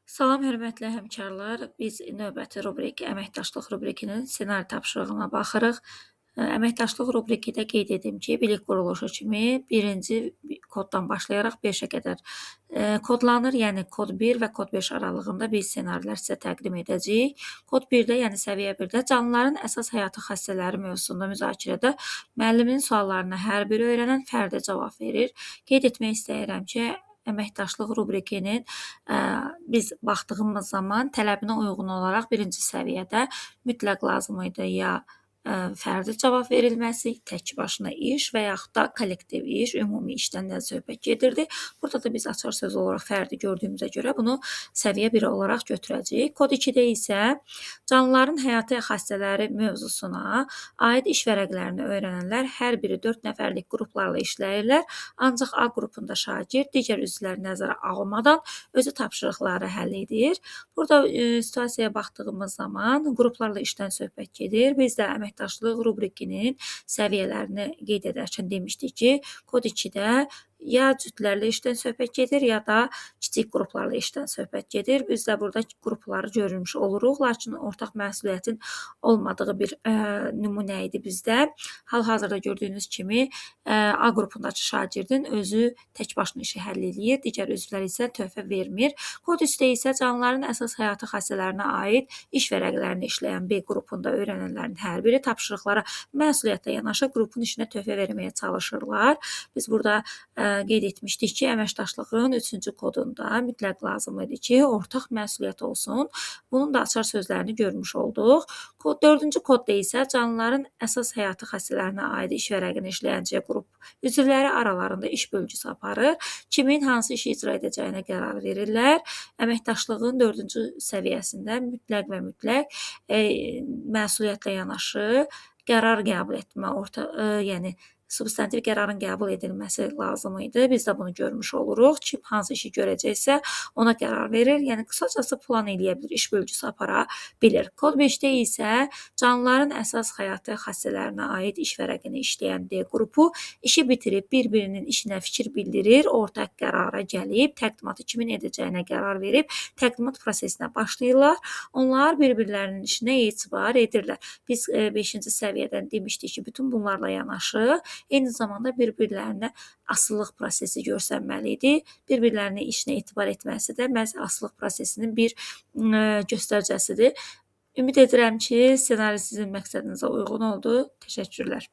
Salam, hörmətli həmkarlar. Biz növbəti rubrik əməkdaşlıq rubrikinin ssenari tapşırığına baxırıq. Əməkdaşlıq rubrikində qeyd edim ki, bilik quruluşu kimi birinci koddan başlayaraq 5-ə qədər kodlanır. Yəni kod 1 və kod 5 aralığında biz ssenarilər sizə təqdim edəcəyik. Kod 1-də, yəni səviyyə 1-də canlıların əsas həyatı xassələri mövzusunda müzakirədə müəllimin suallarına hər biri öyrənən fərdi cavab verir. Qeyd etmək istəyirəm ki, əməkdaşlıq rubrikinin biz baxdığımız zaman tələbinə uyğun olaraq birinci səviyyədə mütləq lazım idi ya fərdi cavab verilməsi, tək başına iş və yaxud da kollektiv iş, ümumi işdən də söhbət gedirdi. Burada da biz açar söz olaraq fərdi gördüyümüzə görə bunu səviyyə 1 olaraq götürəcəyik. Kod 2-də isə canlıların həyatı xassələri mövzusuna aid iş vərəqlərini öyrənənlər hər biri 4 nəfərlik qruplarla işləyirlər. Ancaq A qrupunda şagird digər üzvləri nəzərə almadan özü tapşırıqları həll edir. Burada situasiyaya baxdığımız zaman qruplarla işdən söhbət gedir. Biz də əməkdaşlıq rubrikinin səviyyələrini qeyd edərkən demişdik ki, kod 2-də ya cütlərlə işdən söhbət gedir, ya da kiçik qruplarla işdən söhbət gedir. Biz də burada qrupları görmüş oluruq, lakin ortaq məsuliyyətin olmadığı bir nümunə idi bizdə. Hal-hazırda gördüyünüz kimi A qrupundakı şagirdin özü tək başına işi həll edir, digər üzvlər isə töhfə vermir. Kod 3-də isə canlıların əsas həyatı xassələrinə aid iş vərəqlərini işləyən B qrupunda öyrənənlərin hər biri tapşırıqlara məsuliyyətlə yanaşı qrupun işinə töhfə verməyə çalışırlar. Biz burada qeyd etmişdik ki, əməkdaşlığın 3-cü kodunda mütləq lazım idi ki, ortaq məsuliyyət olsun. Bunun da açar sözlərini görmüş olduq. 4-cü kodda isə canlıların əsas həyatı xassələrinə aid iş vərəqini işləyən C qrup üzvləri aralarında iş bölgüsü aparır. Kimin hansı işi icra edəcəyinə qərar verirlər. Əməkdaşlığın 4-cü səviyyəsində mütləq və mütləq məsuliyyətlə yanaşı qərar qəbul etmə, yəni substantiv qərarın qəbul edilməsi lazım idi. Biz də bunu görmüş oluruq. Kim hansı işi görəcəksə ona qərar verir. Yəni qısacası plan eləyə bilir, iş bölgüsü apara bilir. Kod 5-də isə canlıların əsas həyatı xassələrinə aid iş vərəqini işləyən D qrupu işi bitirib bir-birinin işinə fikir bildirir, ortaq qərara gəlib, təqdimatı kimin edəcəyinə qərar verib, təqdimat prosesinə başlayırlar. Onlar bir-birlərinin işinə etibar edirlər. Biz 5-ci səviyyədən demişdik ki, bütün bunlarla yanaşı eyni zamanda bir-birlərinə asılılıq prosesi görsənməli idi. Bir-birlərinin işinə etibar etməsi də məhz asılılıq prosesinin bir göstəricəsidir. Ümid edirəm ki, ssenari sizin məqsədinizə uyğun oldu. Təşəkkürlər.